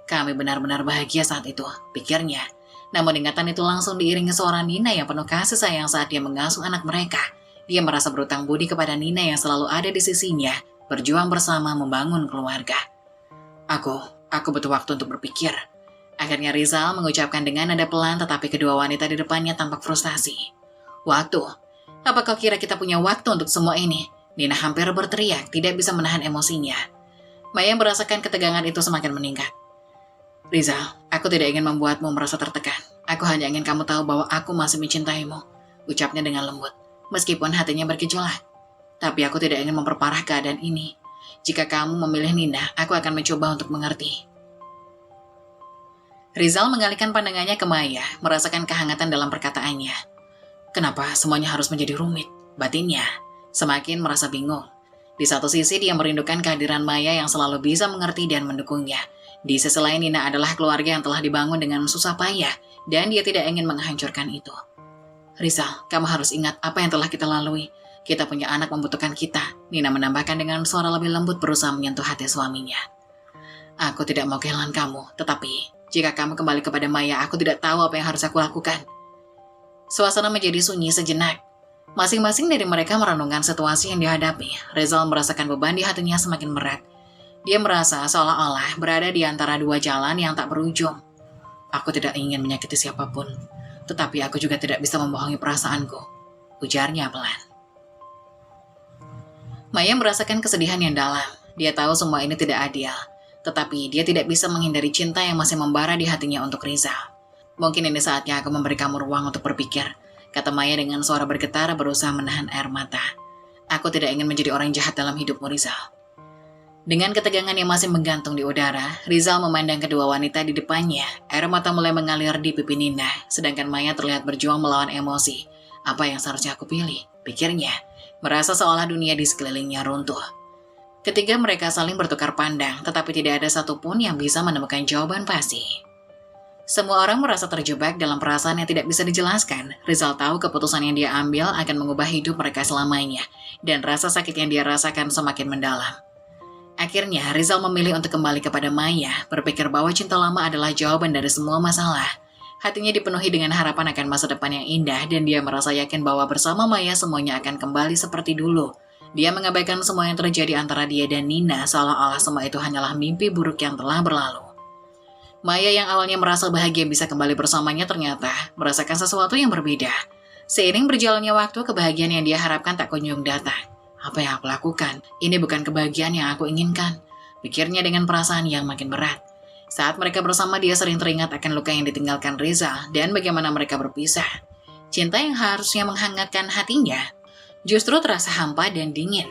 Kami benar-benar bahagia saat itu, pikirnya. Namun ingatan itu langsung diiringi suara Nina yang penuh kasih sayang saat dia mengasuh anak mereka. Dia merasa berutang budi kepada Nina yang selalu ada di sisinya, berjuang bersama membangun keluarga. Aku butuh waktu untuk berpikir. Akhirnya Rizal mengucapkan dengan nada pelan tetapi kedua wanita di depannya tampak frustasi. Waktu? Apa kau kira kita punya waktu untuk semua ini? Nina hampir berteriak, tidak bisa menahan emosinya. Maya merasakan ketegangan itu semakin meningkat. Rizal, aku tidak ingin membuatmu merasa tertekan. Aku hanya ingin kamu tahu bahwa aku masih mencintaimu, ucapnya dengan lembut. Meskipun hatinya bergejolak. Tapi aku tidak ingin memperparah keadaan ini. Jika kamu memilih Nina, aku akan mencoba untuk mengerti. Rizal mengalihkan pandangannya ke Maya, merasakan kehangatan dalam perkataannya. Kenapa semuanya harus menjadi rumit? Batinnya semakin merasa bingung. Di satu sisi dia merindukan kehadiran Maya yang selalu bisa mengerti dan mendukungnya. Di sisi lain Nina adalah keluarga yang telah dibangun dengan susah payah, dan dia tidak ingin menghancurkan itu. Rizal, kamu harus ingat apa yang telah kita lalui. Kita punya anak membutuhkan kita. Nina menambahkan dengan suara lebih lembut berusaha menyentuh hati suaminya. Aku tidak mau kehilangan kamu, tetapi jika kamu kembali kepada Maya, aku tidak tahu apa yang harus aku lakukan. Suasana menjadi sunyi sejenak. Masing-masing dari mereka merenungkan situasi yang dihadapi. Rizal merasakan beban di hatinya semakin berat. Dia merasa seolah-olah berada di antara dua jalan yang tak berujung. Aku tidak ingin menyakiti siapapun. Tetapi aku juga tidak bisa membohongi perasaanku, ujarnya pelan. Maya merasakan kesedihan yang dalam. Dia tahu semua ini tidak adil. Tetapi dia tidak bisa menghindari cinta yang masih membara di hatinya untuk Rizal. Mungkin ini saatnya aku memberi kamu ruang untuk berpikir, kata Maya dengan suara bergetar berusaha menahan air mata. Aku tidak ingin menjadi orang jahat dalam hidupmu, Rizal. Dengan ketegangan yang masih menggantung di udara, Rizal memandang kedua wanita di depannya. Air mata mulai mengalir di pipi Nina, sedangkan Maya terlihat berjuang melawan emosi. Apa yang seharusnya aku pilih? Pikirnya, merasa seolah dunia di sekelilingnya runtuh. Ketiga mereka saling bertukar pandang, tetapi tidak ada satupun yang bisa menemukan jawaban pasti. Semua orang merasa terjebak dalam perasaan yang tidak bisa dijelaskan. Rizal tahu keputusan yang dia ambil akan mengubah hidup mereka selamanya, dan rasa sakit yang dia rasakan semakin mendalam. Akhirnya, Rizal memilih untuk kembali kepada Maya, berpikir bahwa cinta lama adalah jawaban dari semua masalah. Hatinya dipenuhi dengan harapan akan masa depan yang indah, dan dia merasa yakin bahwa bersama Maya semuanya akan kembali seperti dulu. Dia mengabaikan semua yang terjadi antara dia dan Nina, seolah-olah semua itu hanyalah mimpi buruk yang telah berlalu. Maya yang awalnya merasa bahagia bisa kembali bersamanya ternyata merasakan sesuatu yang berbeda. Seiring berjalannya waktu, kebahagiaan yang dia harapkan tak kunjung datang. Apa yang aku lakukan? Ini bukan kebahagiaan yang aku inginkan. Pikirnya dengan perasaan yang makin berat. Saat mereka bersama dia sering teringat akan luka yang ditinggalkan Rizal dan bagaimana mereka berpisah. Cinta yang harusnya menghangatkan hatinya justru terasa hampa dan dingin.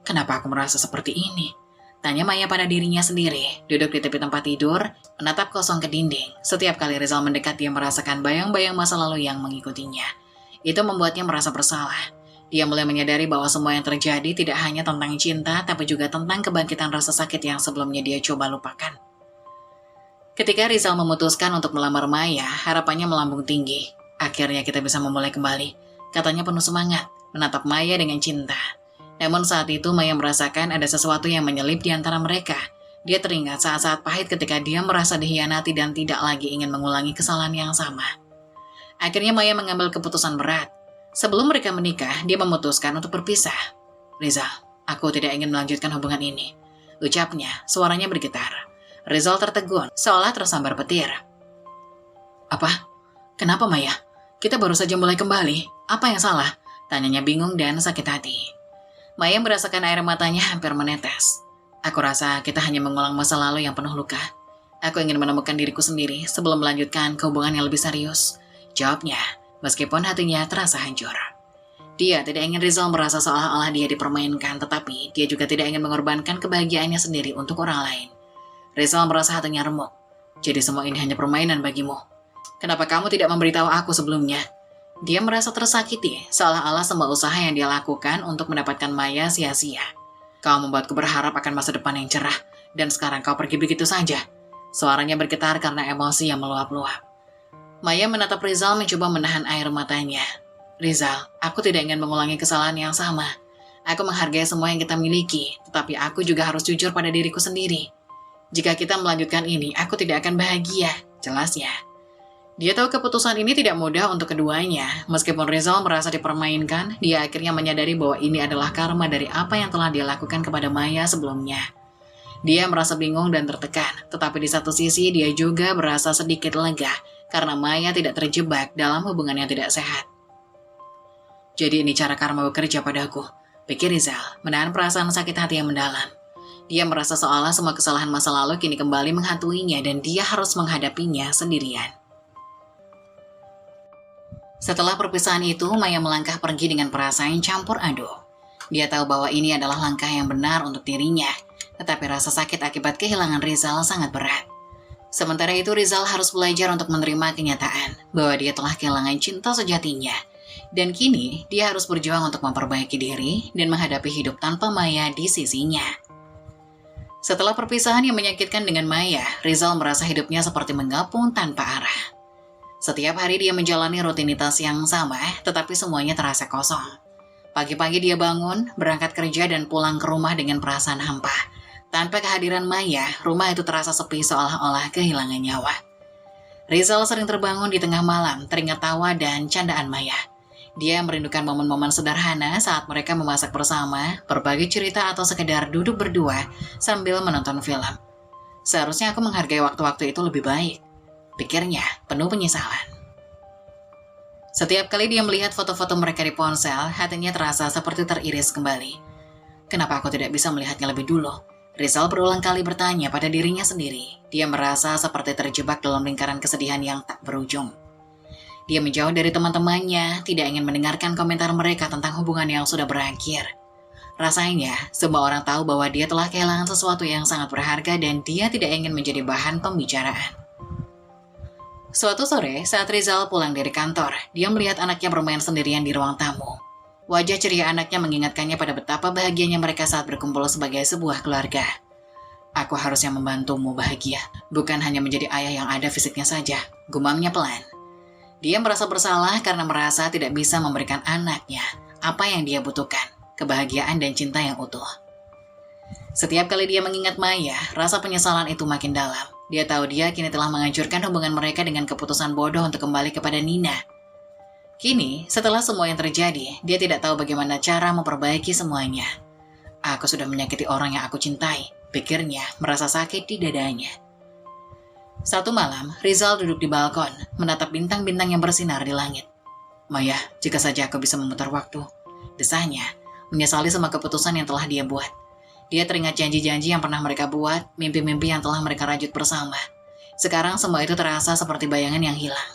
Kenapa aku merasa seperti ini? Tanya Maya pada dirinya sendiri, duduk di tepi tempat tidur, menatap kosong ke dinding. Setiap kali Rizal mendekat dia merasakan bayang-bayang masa lalu yang mengikutinya. Itu membuatnya merasa bersalah. Dia mulai menyadari bahwa semua yang terjadi tidak hanya tentang cinta, tapi juga tentang kebangkitan rasa sakit yang sebelumnya dia coba lupakan. Ketika Rizal memutuskan untuk melamar Maya, harapannya melambung tinggi. Akhirnya kita bisa memulai kembali, katanya penuh semangat, menatap Maya dengan cinta. Namun saat itu Maya merasakan ada sesuatu yang menyelip di antara mereka. Dia teringat saat-saat pahit ketika dia merasa dikhianati dan tidak lagi ingin mengulangi kesalahan yang sama. Akhirnya Maya mengambil keputusan berat. Sebelum mereka menikah, dia memutuskan untuk berpisah. Rizal, aku tidak ingin melanjutkan hubungan ini, ucapnya, suaranya bergetar. Rizal tertegun, seolah tersambar petir. Apa? Kenapa Maya? Kita baru saja mulai kembali. Apa yang salah? Tanyanya bingung dan sakit hati. Maya merasakan air matanya hampir menetes. Aku rasa kita hanya mengulang masa lalu yang penuh luka. Aku ingin menemukan diriku sendiri sebelum melanjutkan ke hubungan yang lebih serius. Jawabnya, meskipun hatinya terasa hancur. Dia tidak ingin Rizal merasa seolah-olah dia dipermainkan, tetapi dia juga tidak ingin mengorbankan kebahagiaannya sendiri untuk orang lain. Rizal merasa hatinya remuk. Jadi semua ini hanya permainan bagimu. Kenapa kamu tidak memberitahu aku sebelumnya? Dia merasa tersakiti, seolah-olah semua usaha yang dia lakukan untuk mendapatkan Maya sia-sia. Kau membuatku berharap akan masa depan yang cerah, dan sekarang kau pergi begitu saja. Suaranya bergetar karena emosi yang meluap-luap. Maya menatap Rizal mencoba menahan air matanya. Rizal, aku tidak ingin mengulangi kesalahan yang sama. Aku menghargai semua yang kita miliki, tetapi aku juga harus jujur pada diriku sendiri. Jika kita melanjutkan ini, aku tidak akan bahagia, jelasnya. Dia tahu keputusan ini tidak mudah untuk keduanya. Meskipun Rizal merasa dipermainkan, dia akhirnya menyadari bahwa ini adalah karma dari apa yang telah dia lakukan kepada Maya sebelumnya. Dia merasa bingung dan tertekan, tetapi di satu sisi dia juga berasa sedikit lega karena Maya tidak terjebak dalam hubungan yang tidak sehat. Jadi ini cara karma bekerja padaku, pikir Rizal, menahan perasaan sakit hati yang mendalam. Dia merasa seolah semua kesalahan masa lalu kini kembali menghantuinya dan dia harus menghadapinya sendirian. Setelah perpisahan itu, Maya melangkah pergi dengan perasaan campur aduk. Dia tahu bahwa ini adalah langkah yang benar untuk dirinya, tetapi rasa sakit akibat kehilangan Rizal sangat berat. Sementara itu, Rizal harus belajar untuk menerima kenyataan bahwa dia telah kehilangan cinta sejatinya. Dan kini, dia harus berjuang untuk memperbaiki diri dan menghadapi hidup tanpa Maya di sisinya. Setelah perpisahan yang menyakitkan dengan Maya, Rizal merasa hidupnya seperti menggapung tanpa arah. Setiap hari dia menjalani rutinitas yang sama, tetapi semuanya terasa kosong. Pagi-pagi dia bangun, berangkat kerja dan pulang ke rumah dengan perasaan hampa. Tanpa kehadiran Maya, rumah itu terasa sepi seolah-olah kehilangan nyawa. Rizal sering terbangun di tengah malam, teringat tawa dan candaan Maya. Dia merindukan momen-momen sederhana saat mereka memasak bersama, berbagi cerita atau sekedar duduk berdua sambil menonton film. Seharusnya aku menghargai waktu-waktu itu lebih baik, pikirnya penuh penyesalan. Setiap kali dia melihat foto-foto mereka di ponsel, hatinya terasa seperti teriris kembali. Kenapa aku tidak bisa melihatnya lebih dulu? Rizal berulang kali bertanya pada dirinya sendiri. Dia merasa seperti terjebak dalam lingkaran kesedihan yang tak berujung. Dia menjauh dari teman-temannya, tidak ingin mendengarkan komentar mereka tentang hubungan yang sudah berakhir. Rasanya, semua orang tahu bahwa dia telah kehilangan sesuatu yang sangat berharga dan dia tidak ingin menjadi bahan pembicaraan. Suatu sore, saat Rizal pulang dari kantor, dia melihat anaknya bermain sendirian di ruang tamu. Wajah ceria anaknya mengingatkannya pada betapa bahagianya mereka saat berkumpul sebagai sebuah keluarga. Aku harusnya membantumu bahagia, bukan hanya menjadi ayah yang ada fisiknya saja, gumamnya pelan. Dia merasa bersalah karena merasa tidak bisa memberikan anaknya apa yang dia butuhkan, kebahagiaan dan cinta yang utuh. Setiap kali dia mengingat Maya, rasa penyesalan itu makin dalam. Dia tahu dia kini telah menghancurkan hubungan mereka dengan keputusan bodoh untuk kembali kepada Nina. Kini, setelah semua yang terjadi, dia tidak tahu bagaimana cara memperbaiki semuanya. Aku sudah menyakiti orang yang aku cintai, pikirnya merasa sakit di dadanya. Satu malam, Rizal duduk di balkon, menatap bintang-bintang yang bersinar di langit. Maya, jika saja aku bisa memutar waktu, desahnya, menyesali semua keputusan yang telah dia buat. Dia teringat janji-janji yang pernah mereka buat, mimpi-mimpi yang telah mereka rajut bersama. Sekarang semua itu terasa seperti bayangan yang hilang.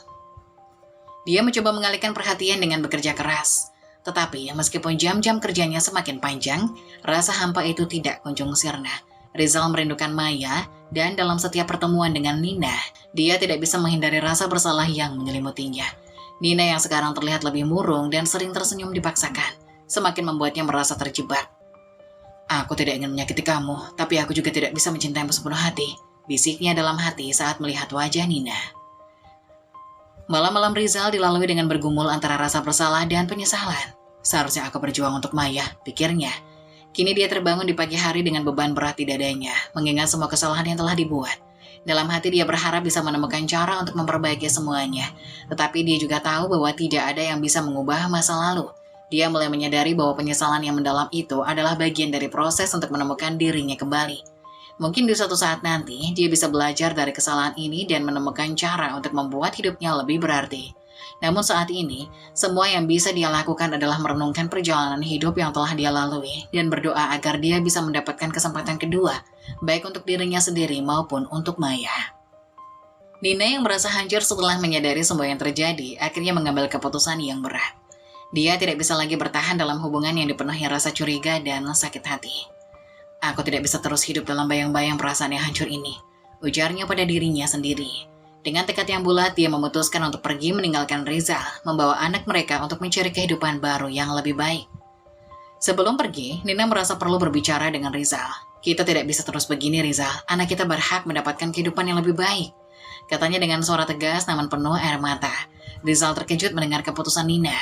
Dia mencoba mengalihkan perhatian dengan bekerja keras. Tetapi meskipun jam-jam kerjanya semakin panjang, rasa hampa itu tidak kunjung sirna. Rizal merindukan Maya, dan dalam setiap pertemuan dengan Nina, dia tidak bisa menghindari rasa bersalah yang menyelimutinya. Nina yang sekarang terlihat lebih murung dan sering tersenyum dipaksakan, semakin membuatnya merasa terjebak. Aku tidak ingin menyakiti kamu, tapi aku juga tidak bisa mencintaimu sepenuh hati, bisiknya dalam hati saat melihat wajah Nina. Malam-malam Rizal dilalui dengan bergumul antara rasa bersalah dan penyesalan. Seharusnya aku berjuang untuk Maya, pikirnya. Kini dia terbangun di pagi hari dengan beban berat di dadanya, mengingat semua kesalahan yang telah dibuat. Dalam hati dia berharap bisa menemukan cara untuk memperbaiki semuanya. Tetapi dia juga tahu bahwa tidak ada yang bisa mengubah masa lalu. Dia mulai menyadari bahwa penyesalan yang mendalam itu adalah bagian dari proses untuk menemukan dirinya kembali. Mungkin di suatu saat nanti, dia bisa belajar dari kesalahan ini dan menemukan cara untuk membuat hidupnya lebih berarti. Namun saat ini, semua yang bisa dia lakukan adalah merenungkan perjalanan hidup yang telah dia lalui dan berdoa agar dia bisa mendapatkan kesempatan kedua, baik untuk dirinya sendiri maupun untuk Maya. Nina yang merasa hancur setelah menyadari semua yang terjadi, akhirnya mengambil keputusan yang berat. Dia tidak bisa lagi bertahan dalam hubungan yang dipenuhi rasa curiga dan sakit hati. Aku tidak bisa terus hidup dalam bayang-bayang perasaan yang hancur ini, ujarnya pada dirinya sendiri. Dengan tekad yang bulat, dia memutuskan untuk pergi meninggalkan Rizal, membawa anak mereka untuk mencari kehidupan baru yang lebih baik. Sebelum pergi, Nina merasa perlu berbicara dengan Rizal. Kita tidak bisa terus begini, Rizal. Anak kita berhak mendapatkan kehidupan yang lebih baik, katanya dengan suara tegas namun penuh air mata. Rizal terkejut mendengar keputusan Nina.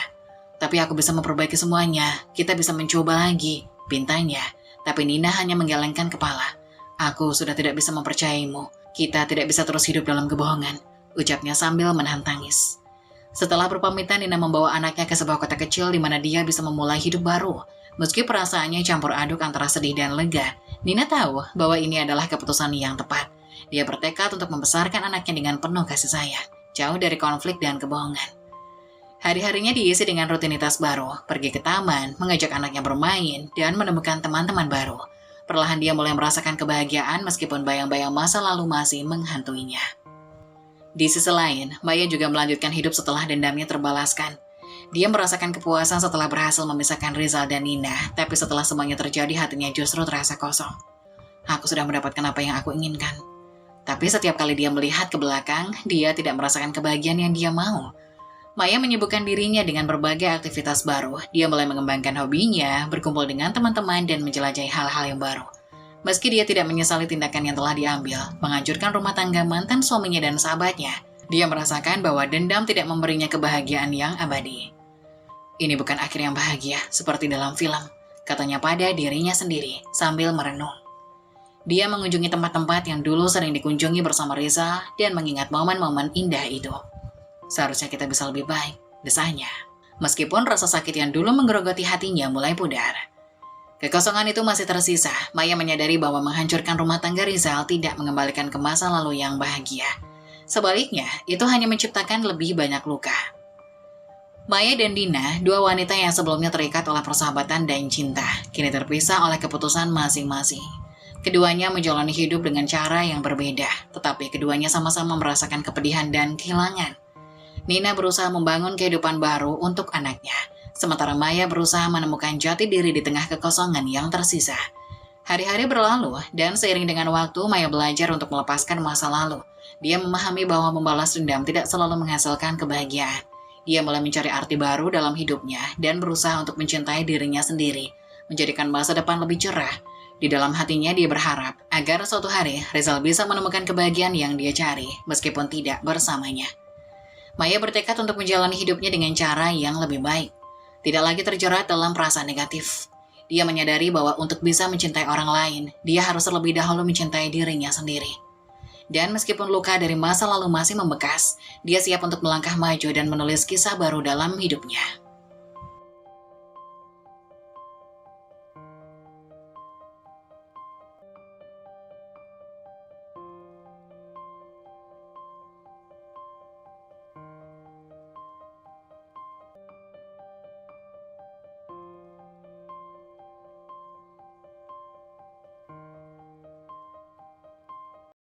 Tapi aku bisa memperbaiki semuanya. Kita bisa mencoba lagi, pintanya. Tapi Nina hanya menggelengkan kepala. Aku sudah tidak bisa mempercayaimu. Kita tidak bisa terus hidup dalam kebohongan, ucapnya sambil menahan tangis. Setelah berpamitan, Nina membawa anaknya ke sebuah kota kecil di mana dia bisa memulai hidup baru. Meski perasaannya campur aduk antara sedih dan lega, Nina tahu bahwa ini adalah keputusan yang tepat. Dia bertekad untuk membesarkan anaknya dengan penuh kasih sayang, jauh dari konflik dan kebohongan. Hari-harinya diisi dengan rutinitas baru, pergi ke taman, mengajak anaknya bermain, dan menemukan teman-teman baru. Perlahan dia mulai merasakan kebahagiaan meskipun bayang-bayang masa lalu masih menghantuinya. Di sisi lain, Maya juga melanjutkan hidup setelah dendamnya terbalaskan. Dia merasakan kepuasan setelah berhasil memisahkan Rizal dan Nina, tapi setelah semuanya terjadi hatinya justru terasa kosong. Aku sudah mendapatkan apa yang aku inginkan. Tapi setiap kali dia melihat ke belakang, dia tidak merasakan kebahagiaan yang dia mau. Maya menyibukkan dirinya dengan berbagai aktivitas baru. Dia mulai mengembangkan hobinya, berkumpul dengan teman-teman, dan menjelajahi hal-hal yang baru. Meski dia tidak menyesali tindakan yang telah diambil, menghancurkan rumah tangga mantan suaminya dan sahabatnya, dia merasakan bahwa dendam tidak memberinya kebahagiaan yang abadi. Ini bukan akhir yang bahagia, seperti dalam film, katanya pada dirinya sendiri, sambil merenung. Dia mengunjungi tempat-tempat yang dulu sering dikunjungi bersama Rizal, dan mengingat momen-momen indah itu. Seharusnya kita bisa lebih baik, desahnya. Meskipun rasa sakit yang dulu menggerogoti hatinya mulai pudar. Kekosongan itu masih tersisa. Maya menyadari bahwa menghancurkan rumah tangga Rizal tidak mengembalikan ke masa lalu yang bahagia. Sebaliknya, itu hanya menciptakan lebih banyak luka. Maya dan Dina, dua wanita yang sebelumnya terikat oleh persahabatan dan cinta, kini terpisah oleh keputusan masing-masing. Keduanya menjalani hidup dengan cara yang berbeda, tetapi keduanya sama-sama merasakan kepedihan dan kehilangan. Nina berusaha membangun kehidupan baru untuk anaknya, sementara Maya berusaha menemukan jati diri di tengah kekosongan yang tersisa. Hari-hari berlalu, dan seiring dengan waktu, Maya belajar untuk melepaskan masa lalu. Dia memahami bahwa membalas dendam tidak selalu menghasilkan kebahagiaan. Dia mulai mencari arti baru dalam hidupnya, dan berusaha untuk mencintai dirinya sendiri, menjadikan masa depan lebih cerah. Di dalam hatinya dia berharap, agar suatu hari Rizal bisa menemukan kebahagiaan yang dia cari, meskipun tidak bersamanya. Maya bertekad untuk menjalani hidupnya dengan cara yang lebih baik. Tidak lagi terjerat dalam perasaan negatif. Dia menyadari bahwa untuk bisa mencintai orang lain, dia harus terlebih dahulu mencintai dirinya sendiri. Dan meskipun luka dari masa lalu masih membekas, dia siap untuk melangkah maju dan menulis kisah baru dalam hidupnya.